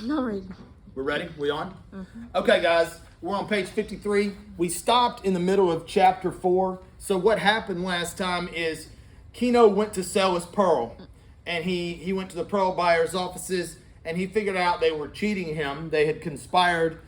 Not ready. We're ready? We on? Okay, guys. We're on page 53. We stopped in the middle of chapter 4. So what happened last time is Kino went to sell his pearl. And he went to the pearl buyer's offices and he figured out they were cheating him. They had conspired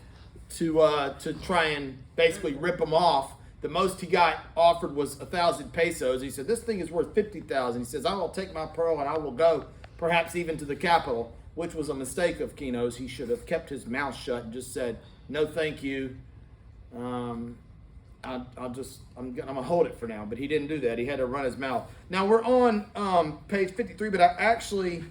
to try and basically rip him off. The most he got offered was 1,000 pesos. He said, this thing is worth 50,000. He says, I will take my pearl and I will go perhaps even to the capital, which was a mistake of Kino's. He should have kept his mouth shut and just said, no, thank you. I'm gonna hold it for now. But he didn't do that. He had to run his mouth. Now we're on page 53, but I actually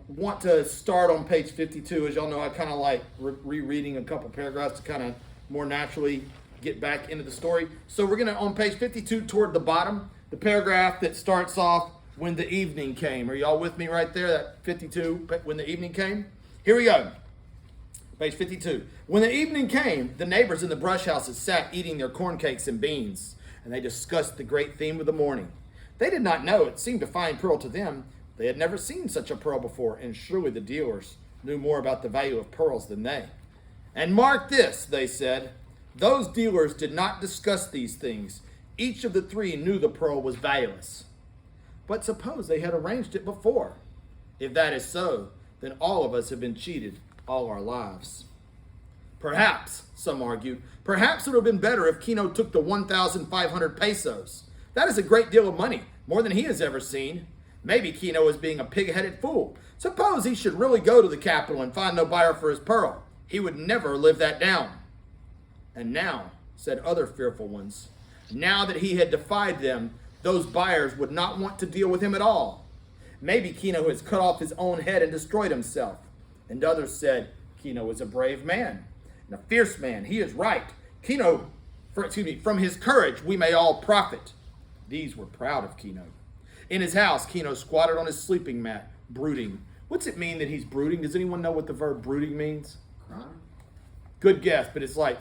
want to start on page 52. As y'all know, I kind of like rereading a couple paragraphs to kind of more naturally get back into the story. So we're gonna, on page 52 toward the bottom, the paragraph that starts off, when the evening came. Are y'all with me right there? That 52, when the evening came? Here we go. Page 52. When the evening came, the neighbors in the brush houses sat eating their corn cakes and beans, and they discussed the great theme of the morning. They did not know it seemed a fine pearl to them. They had never seen such a pearl before, and surely the dealers knew more about the value of pearls than they. And mark this, they said. Those dealers did not discuss these things. Each of the three knew the pearl was valueless. But suppose they had arranged it before. If that is so, then all of us have been cheated all our lives. Perhaps, some argue, perhaps it would have been better if Kino took the 1,500 pesos. That is a great deal of money, more than he has ever seen. Maybe Kino is being a pig-headed fool. Suppose he should really go to the capital and find no buyer for his pearl. He would never live that down. And now, said other fearful ones, now that he had defied them, those buyers would not want to deal with him at all. Maybe Kino has cut off his own head and destroyed himself. And others said, Kino is a brave man and a fierce man. He is right. From his courage we may all profit. These were proud of Kino. In his house, Kino squatted on his sleeping mat, brooding. What's it mean that he's brooding? Does anyone know what the verb brooding means? Crying? Good guess, but it's like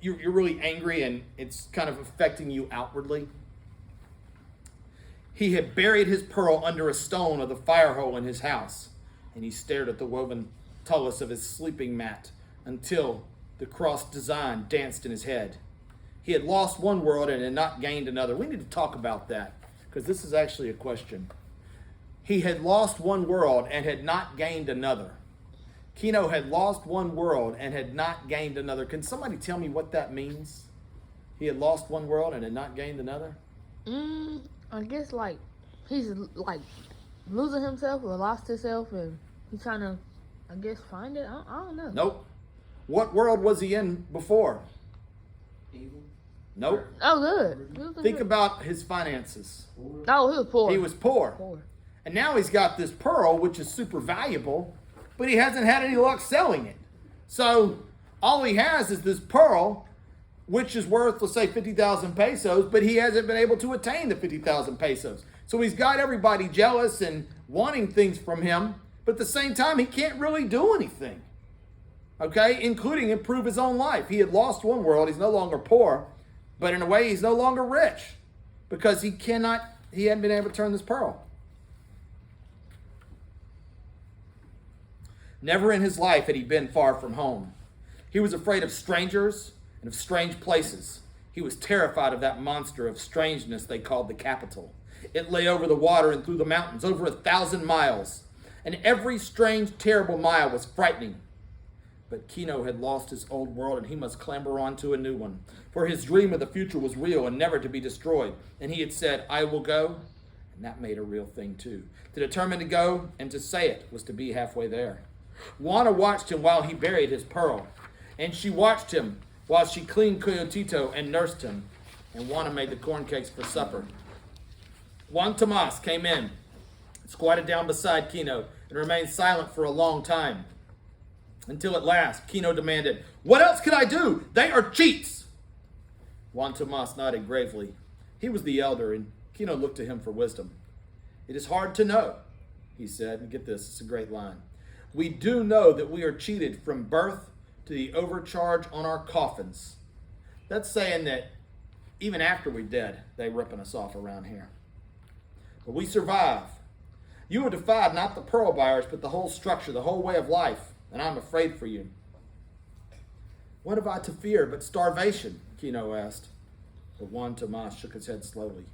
you're really angry and it's kind of affecting you outwardly. He had buried his pearl under a stone of the fire hole in his house, and he stared at the woven talus of his sleeping mat until the cross design danced in his head. He had lost one world and had not gained another. We need to talk about that, because this is actually a question. He had lost one world and had not gained another. Kino had lost one world and had not gained another. Can somebody tell me what that means? He had lost one world and had not gained another? I guess he's losing himself or lost himself and he's trying to, I guess, find it. I don't know. Nope. What world was he in before? Evil? Nope. Oh, good. Think about his finances. Oh, he was poor. He was poor. And now he's got this pearl, which is super valuable, but he hasn't had any luck selling it. So all he has is this pearl, which is worth, let's say, 50,000 pesos, but he hasn't been able to attain the 50,000 pesos. So he's got everybody jealous and wanting things from him, but at the same time, he can't really do anything, okay, including improve his own life. He had lost one world. He's no longer poor, but in a way, he's no longer rich because he hadn't been able to turn this pearl. Never in his life had he been far from home. He was afraid of strangers and of strange places. He was terrified of that monster of strangeness they called the capital. It lay over the water and through the mountains, over 1,000 miles. And every strange, terrible mile was frightening. But Kino had lost his old world and he must clamber on to a new one. For his dream of the future was real and never to be destroyed. And he had said, I will go. And that made a real thing too. To determine to go and to say it was to be halfway there. Juana watched him while he buried his pearl. And she watched him while she cleaned Coyotito and nursed him. And Juana made the corn cakes for supper. Juan Tomas came in, squatted down beside Kino, and remained silent for a long time. Until at last, Kino demanded, what else could I do? They are cheats. Juan Tomas nodded gravely. He was the elder, and Kino looked to him for wisdom. It is hard to know, he said. And get this, it's a great line. We do know that we are cheated from birth to the overcharge on our coffins. That's saying that even after we're dead, they're ripping us off around here. But we survive. You have defied not the pearl buyers, but the whole structure, the whole way of life, and I'm afraid for you. What have I to fear but starvation? Kino asked. But Juan Tomas shook his head slowly.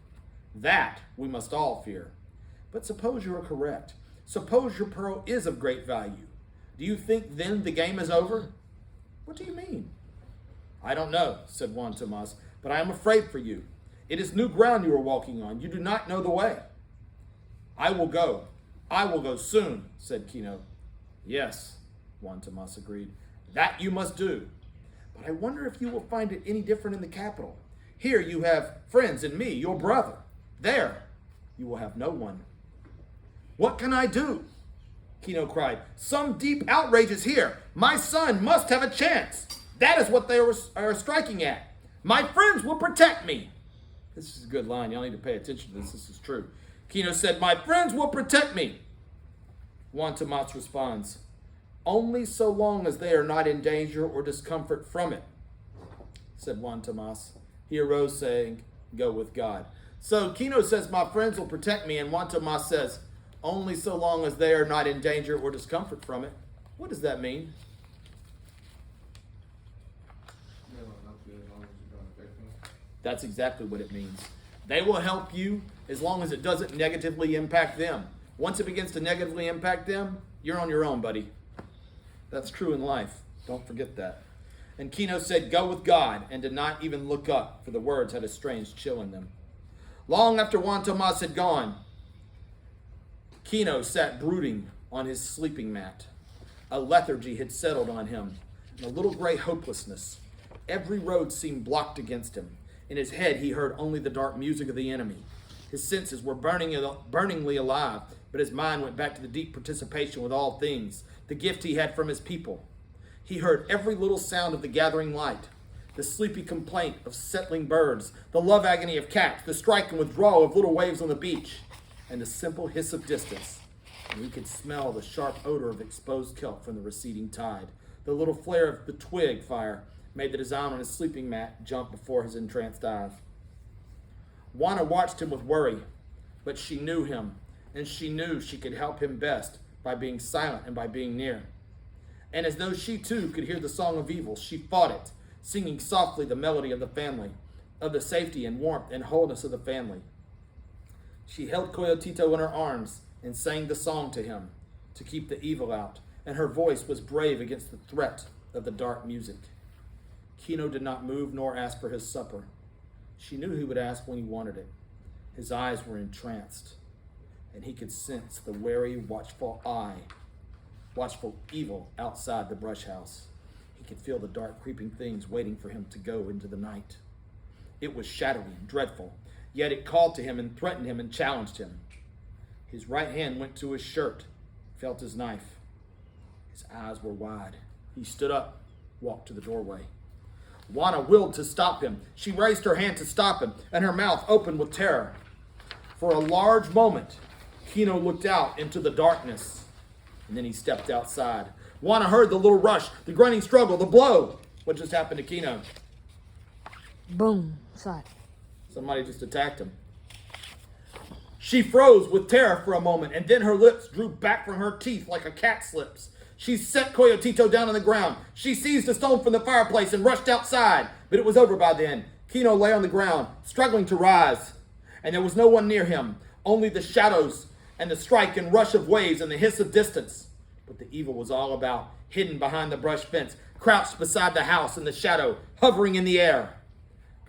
That we must all fear. But suppose you are correct. Suppose your pearl is of great value. Do you think then the game is over? What do you mean? I don't know, said Juan Tomas, but I am afraid for you. It is new ground you are walking on. You do not know the way. I will go. I will go soon, said Kino. Yes, Juan Tomas agreed. That you must do. But I wonder if you will find it any different in the capital. Here you have friends and me, your brother. There, you will have no one. What can I do? Kino cried. Some deep outrage is here. My son must have a chance. That is what they are striking at. My friends will protect me. This is a good line. Y'all need to pay attention to this. This is true. Kino said, my friends will protect me. Juan Tomas responds, only so long as they are not in danger or discomfort from it, said Juan Tomas. He arose saying, go with God. So Kino says, my friends will protect me, and Juan Tomas says, only so long as they are not in danger or discomfort from it. What does that mean? That's exactly what it means. They will help you as long as it doesn't negatively impact them. Once it begins to negatively impact them, you're on your own, buddy. That's true in life. Don't forget that. And Kino said, go with God, and did not even look up, for the words had a strange chill in them. Long after Juan Tomas had gone, Kino sat brooding on his sleeping mat. A lethargy had settled on him, and a little gray hopelessness. Every road seemed blocked against him. In his head, he heard only the dark music of the enemy. His senses were burningly alive, but his mind went back to the deep participation with all things, the gift he had from his people. He heard every little sound of the gathering light, the sleepy complaint of settling birds, the love agony of cats, the strike and withdrawal of little waves on the beach, and the simple hiss of distance. And he could smell the sharp odor of exposed kelp from the receding tide. The little flare of the twig fire made the design on his sleeping mat jump before his entranced eyes. Juana watched him with worry, but she knew him, and she knew she could help him best by being silent and by being near. And as though she too could hear the song of evil, she fought it, singing softly the melody of the family, of the safety and warmth and wholeness of the family. She held Coyotito in her arms and sang the song to him to keep the evil out, and her voice was brave against the threat of the dark music. Kino did not move nor ask for his supper. She knew he would ask when he wanted it. His eyes were entranced, and he could sense the wary, watchful evil outside the brush house. He could feel the dark, creeping things waiting for him to go into the night. It was shadowy and dreadful, yet it called to him and threatened him and challenged him. His right hand went to his shirt, felt his knife. His eyes were wide. He stood up, walked to the doorway. Juana willed to stop him. She raised her hand to stop him, and her mouth opened with terror. For a large moment, Kino looked out into the darkness, and then he stepped outside. Juana heard the little rush, the grunting struggle, the blow. What just happened to Kino? Boom. Side. Somebody just attacked him. She froze with terror for a moment, and then her lips drew back from her teeth like a cat's lips. She set Coyotito down on the ground. She seized a stone from the fireplace and rushed outside, but it was over by then. Kino lay on the ground, struggling to rise, and there was no one near him, only the shadows and the strike and rush of waves and the hiss of distance. But the evil was all about, hidden behind the brush fence, crouched beside the house in the shadow, hovering in the air.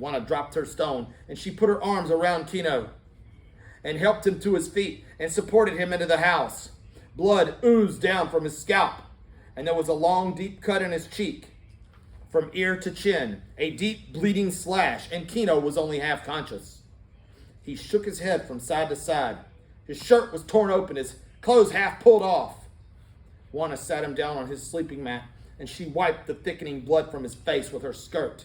Juana dropped her stone, and she put her arms around Kino and helped him to his feet and supported him into the house. Blood oozed down from his scalp, and there was a long, deep cut in his cheek. From ear to chin, a deep, bleeding slash, and Kino was only half conscious. He shook his head from side to side. His shirt was torn open, his clothes half pulled off. Juana sat him down on his sleeping mat, and she wiped the thickening blood from his face with her skirt.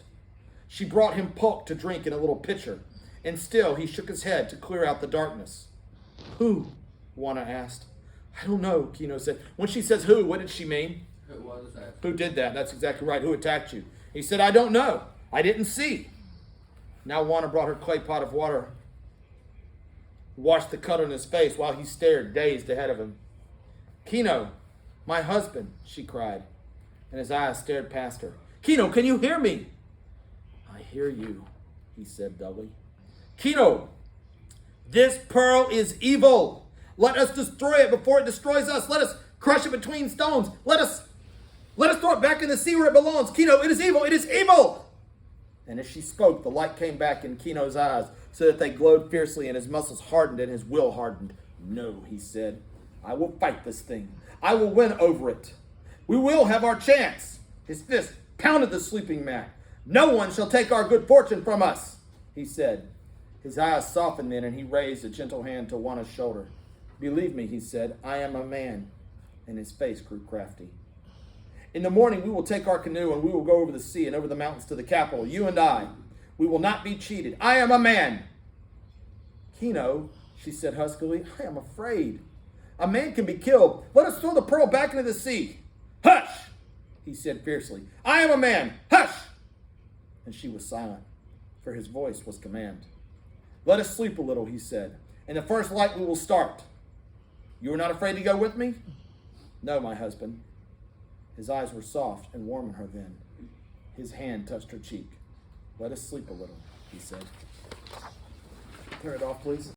She brought him pulque to drink in a little pitcher, and still he shook his head to clear out the darkness. Who? Juana asked. I don't know, Kino said. When she says who, what did she mean? Who was that? Who did that? That's exactly right. Who attacked you? He said, I don't know. I didn't see. Now Juana brought her clay pot of water washed the cut on his face while he stared dazed ahead of him. Kino, my husband, she cried, and his eyes stared past her. Kino, can you hear me? I hear you, he said dully. Kino, this pearl is evil. Let us destroy it before it destroys us. Let us crush it between stones. Let us throw it back in the sea where it belongs. Kino, it is evil. It is evil. And as she spoke, the light came back in Kino's eyes so that they glowed fiercely and his muscles hardened and his will hardened. No, he said, I will fight this thing. I will win over it. We will have our chance. His fist pounded the sleeping mat. No one shall take our good fortune from us, he said. His eyes softened then and he raised a gentle hand to Juana's shoulder. Believe me, he said, I am a man. And his face grew crafty. In the morning, we will take our canoe and we will go over the sea and over the mountains to the capital, you and I. We will not be cheated. I am a man. Kino, she said huskily, I am afraid. A man can be killed. Let us throw the pearl back into the sea. Hush, he said fiercely. I am a man. Hush. And she was silent, for his voice was command. Let us sleep a little, he said. In the first light we will start. You are not afraid to go with me? No, my husband. His eyes were soft and warm in her then. His hand touched her cheek. Let us sleep a little, he said. Turn it off, please.